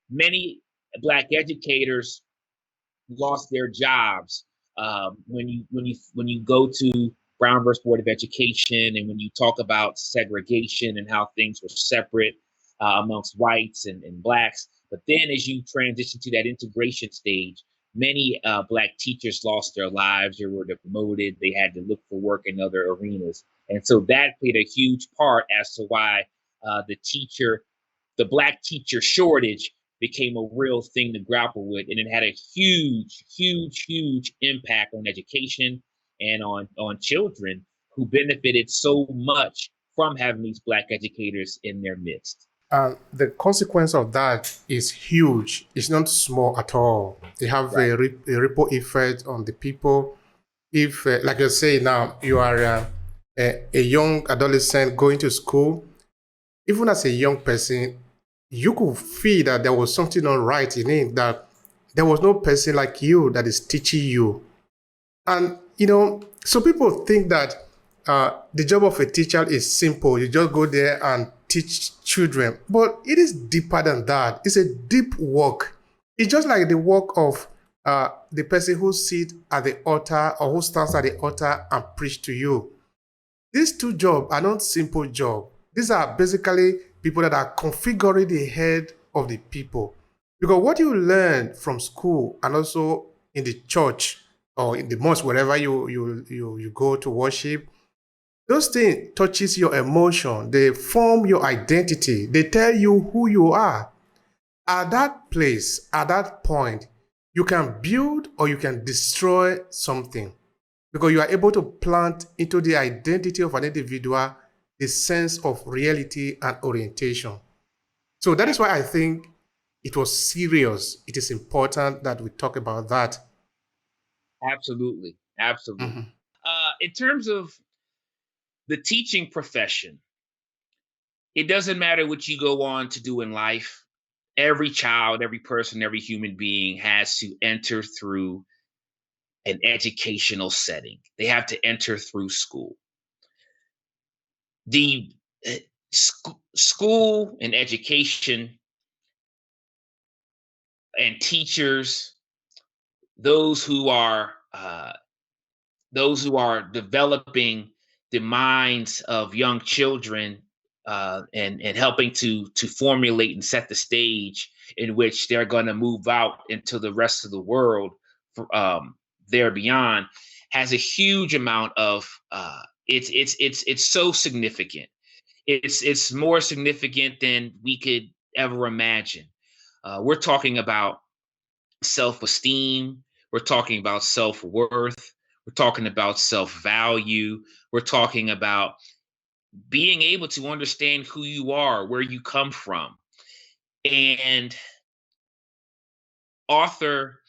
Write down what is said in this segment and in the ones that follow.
many Black educators lost their jobs. When you go to Brown versus Board of Education, and when you talk about segregation and how things were separate amongst whites and blacks, but then as you transition to that integration stage, many Black teachers lost their lives. They were demoted. They had to look for work in other arenas, and so that played a huge part as to why the Black teacher shortage became a real thing to grapple with, and it had a huge, huge, huge impact on education and on children who benefited so much from having these Black educators in their midst. And the consequence of that is huge. It's not small at all. They have Right. a ripple effect on the people. If, like you say now, you are a young adolescent going to school, even as a young person, you could feel that there was something not right in it, that there was no person like you that is teaching you. And, so people think that the job of a teacher is simple. You just go there and teach children. But it is deeper than that. It's a deep work. It's just like the work of the person who sits at the altar or who stands at the altar and preach to you. These two jobs are not simple jobs. These are basically people that are configuring the head of the people. Because what you learn from school and also in the church or in the mosque, wherever you go to worship, those things touches your emotion. They form your identity. They tell you who you are. At that place, at that point, you can build or you can destroy something because you are able to plant into the identity of an individual the sense of reality and orientation. So that is why I think it was serious. It is important that we talk about that. Absolutely. Absolutely. Mhm. In terms of the teaching profession, it doesn't matter what you go on to do in life. Every child, every person, every human being has to enter through an educational setting. They have to enter through school. The school and education and teachers, those who are developing the minds of young children and helping to formulate and set the stage in which they're going to move out into the rest of the world for, there beyond has a huge amount of it's so significant. It's more significant than we could ever imagine. We're talking about self-esteem. We're talking about self-worth. We're talking about self-value. We're talking about being able to understand who you are, where you come from. And author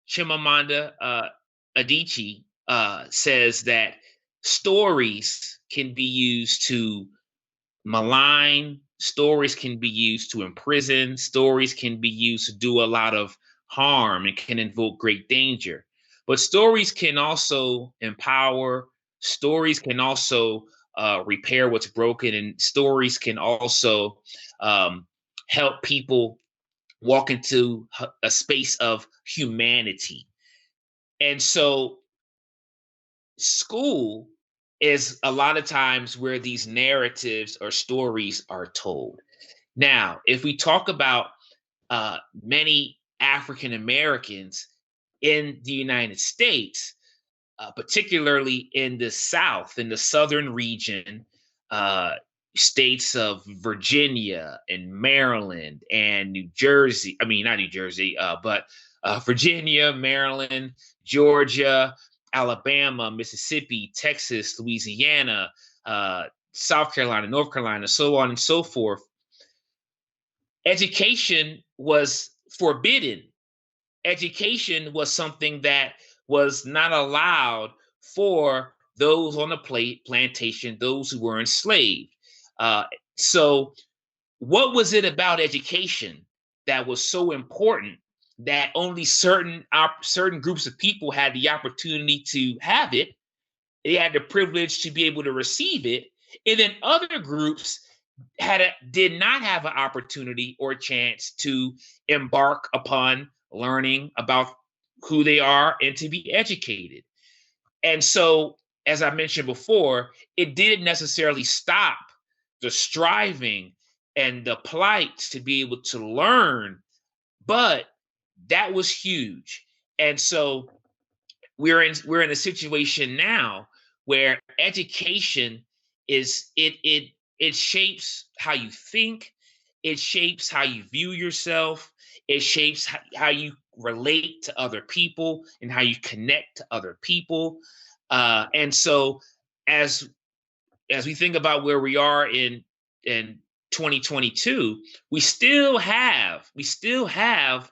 Chimamanda Adichie says that stories can be used to malign, stories can be used to imprison, stories can be used to do a lot of harm and can invoke great danger. But stories can also empower, stories can also repair what's broken, and stories can also um, help people walk into a space of humanity. And so school is a lot of times where these narratives or stories are told. Now, if we talk about many African Americans in the United States, particularly in the South, in the Southern region, uh, states of Virginia and Maryland and New Jersey. I mean, not New Jersey, but Virginia, Maryland, Georgia, Alabama, Mississippi, Texas, Louisiana, uh, South Carolina, North Carolina, so on and so forth. Education was forbidden. Education was something that was not allowed for those on the plantation, those who were enslaved. Uh, so, what was it about education that was so important that only certain groups of people had the opportunity to have it? They had the privilege to be able to receive it, and then other groups did not have an opportunity or chance to embark upon learning about who they are and to be educated. And so, as I mentioned before, it didn't necessarily stop the striving and the plight to be able to learn, but that was huge. And so we're in a situation now where education is it shapes how you think, it shapes how you view yourself, it shapes how you relate to other people and how you connect to other people. And so as as we think about where we are in 2022, we still have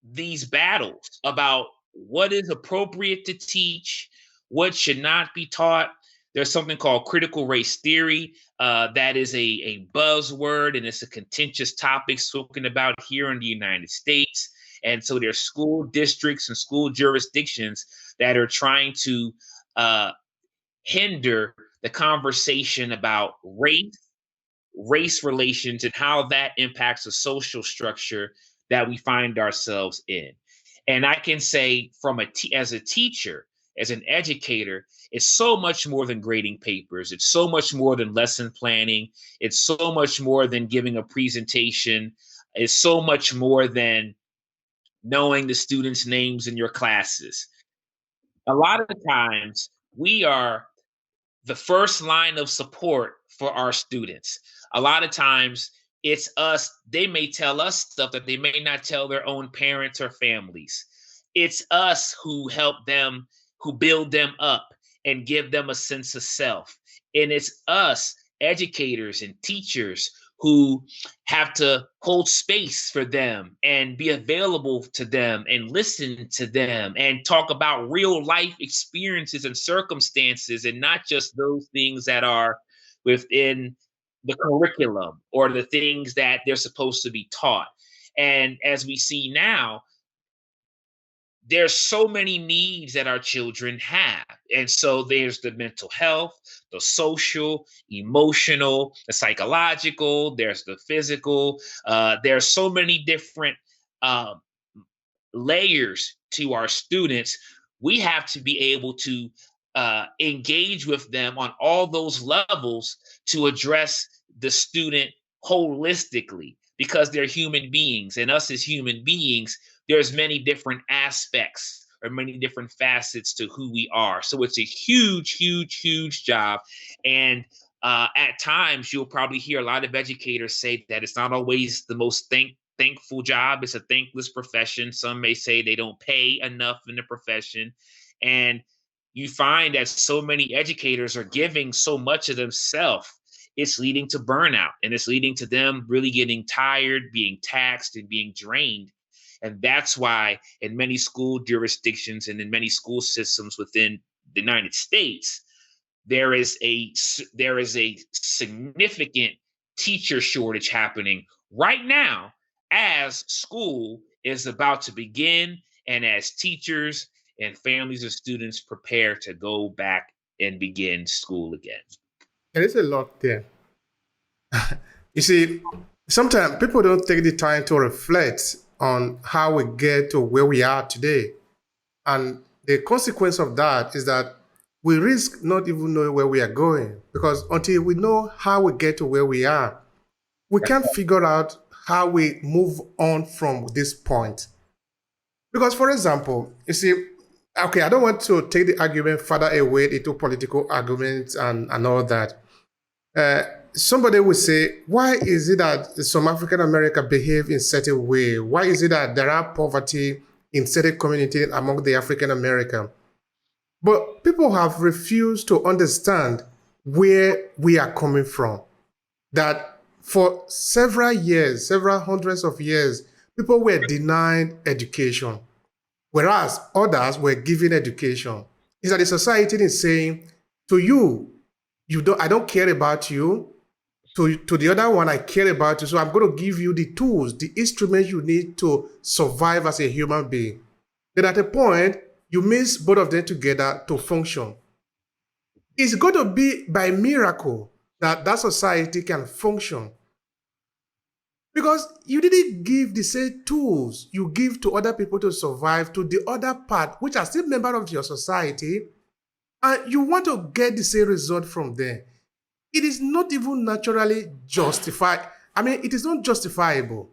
these battles about what is appropriate to teach, what should not be taught. There's something called critical race theory. That is a buzzword, and it's a contentious topic spoken about here in the United States. And so there's school districts and school jurisdictions that are trying to uh, hinder the conversation about race relations, and how that impacts the social structure that we find ourselves in. And I can say, as a teacher, as an educator, it's so much more than grading papers. It's so much more than lesson planning. It's so much more than giving a presentation. It's so much more than knowing the students' names in your classes. A lot of the times, we are the first line of support for our students. A lot of times it's us, they may tell us stuff that they may not tell their own parents or families. It's us who help them, who build them up and give them a sense of self. And it's us, educators and teachers, who have to hold space for them and be available to them and listen to them and talk about real life experiences and circumstances, and not just those things that are within the curriculum or the things that they're supposed to be taught. And as we see now, there's so many needs that our children have. And so there's the mental health, the social, emotional, the psychological, there's the physical. There's so many different uh, layers to our students. We have to be able to engage with them on all those levels to address the student holistically, because they're human beings, and us as human beings, there's many different aspects or many different facets to who we are. So it's a huge, huge, huge job. And at times, you'll probably hear a lot of educators say that it's not always the most thankful job. It's a thankless profession. Some may say they don't pay enough in the profession. And you find that so many educators are giving so much of themselves, it's leading to burnout, and it's leading to them really getting tired, being taxed, and being drained. And that's why in many school jurisdictions and in many school systems within the United States, there is a significant teacher shortage happening right now, as school is about to begin, and as teachers and families of students prepare to go back and begin school again. There is a lot there. You see, sometimes people don't take the time to reflect on how we get to where we are today. And the consequence of that is that we risk not even knowing where we are going, because until we know how we get to where we are, we can't figure out how we move on from this point. Because, for example, you see, okay, I don't want to take the argument further away into political arguments and all that. Somebody would say, why is it that some African Americans behave in certain way? Why is it that there are poverty in certain communities among the African American? But people have refused to understand where we are coming from. That for several years, several hundreds of years, people were denied education, whereas others were given education. Is that the society is saying, to you, I don't care about you. To the other one, I care about you. So I'm going to give you the tools, the instruments you need to survive as a human being. Then at a point, you mix both of them together to function. It's going to be by miracle that that society can function. Because you didn't give the same tools you give to other people to survive to the other part, which are still members of your society, and you want to get the same result from them. It is not even naturally justified. I mean, it is not justifiable.